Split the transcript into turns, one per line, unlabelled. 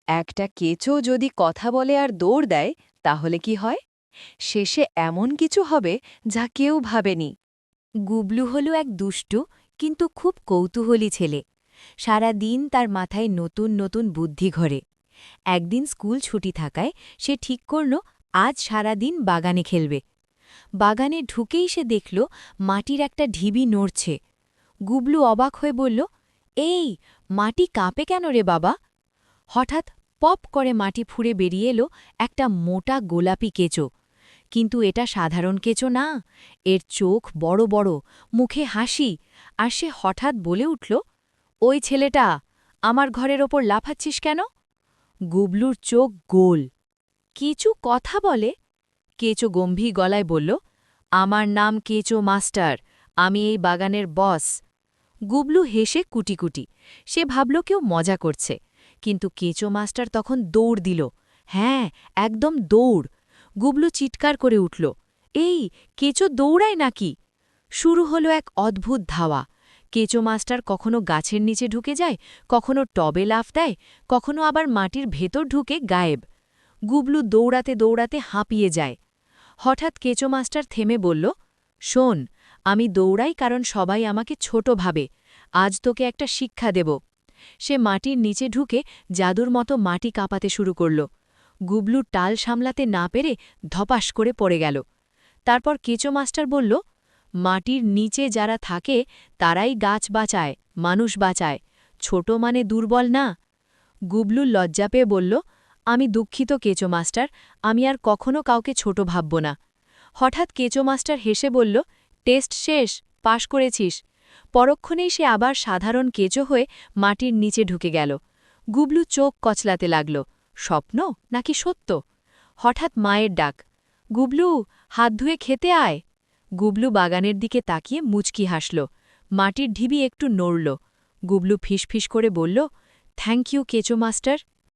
একটা কেঁচো যদি কথা বলে আর দৌড় দেয় তাহলে কি হয়? শেষে এমন কিছু হবে যা কেউ ভাবেনি।
গুবলু হল এক দুষ্টু কিন্তু খুব কৌতূহলী ছেলে। সারা দিন তার মাথায় নতুন নতুন বুদ্ধি ঘরে। একদিন স্কুল ছুটি থাকায় সে ঠিক করল আজ সারা দিন বাগানে খেলবে। বাগানে ঢুকেই সে দেখল মাটির একটা ঢিবি নড়ছে। গুবলু অবাক হয়ে বলল, এই মাটি কাঁপে কেন রে বাবা? হঠাৎ পপ করে মাটি ফুঁড়ে বেরিয়ে এলো একটা মোটা গোলাপি কেঁচো। কিন্তু এটা সাধারণ কেঁচো না, এর চোখ বড় বড়, মুখে হাসি, আর সে হঠাৎ বলে উঠল, ওই ছেলেটা, আমার ঘরের ওপর লাফাচ্ছিস কেন? গুবলুর চোখ গোল। কেঁচো কথা বলে? কেঁচো গম্ভীর গলায় বলল, আমার নাম কেঁচো মাস্টার, আমি এই বাগানের বস। গুবলু হেসে কুটি। সে ভাবল কেউ মজা করছে, কিন্তু কেঁচো মাস্টার তখন দৌড় দিল। হ্যাঁ, একদম দৌড়। গুবলু চিৎকার করে উঠল, এই কেঁচো দৌড়ায় নাকি? শুরু হলো এক অদ্ভুত ধাওয়া। কেঁচো মাস্টার কখনো গাছের নিচে ঢুকে যায়, কখনো টবে লাফ দেয়, কখনো আবার মাটির ভেতর ঢুকে গায়েব। গুবলু দৌড়াতে দৌড়াতে হাঁপিয়ে যায়। হঠাৎ কেঁচো মাস্টার থেমে বলল, শোন, আমি দৌড়াই কারণ সবাই আমাকে ছোট ভাবে। আজ তোকে একটা শিক্ষা দেব। সে মাটির নিচে ঢুকে জাদুর মতো মাটি কাঁপাতে শুরু করল। গুবলু টাল সামলাতে না পেরে ধপাস করে পড়ে গেল। তারপর কেঁচো মাস্টার বলল, মাটির নিচে যারা থাকে তারাই গাছ বাঁচায়, মানুষ বাঁচায়, ছোট মানে দুর্বল না। গুবলু লজ্জা পেয়ে বলল, আমি দুঃখিত কেঁচো মাস্টার, আমি আর কখনো কাউকে ছোট ভাবব না। হঠাৎ কেঁচো মাস্টার হেসে বলল, টেস্ট শেষ, পাশ করেছিস। পরক্ষণেই সে আবার সাধারণ কেঁচো হয়ে মাটির নিচে ঢুকে গেল। গুবলু চোখ কচলাতে লাগল, স্বপ্ন নাকি সত্য? হঠাৎ মায়ের ডাক, গুবলু, হাত ধুয়ে খেতে আয়। গুবলু বাগানের দিকে তাকিয়ে মুচকি হাসল। মাটির ঢিবি একটু নড়ল। গুবলু ফিসফিস করে বলল, থ্যাংক ইউ কেঁচো মাস্টার।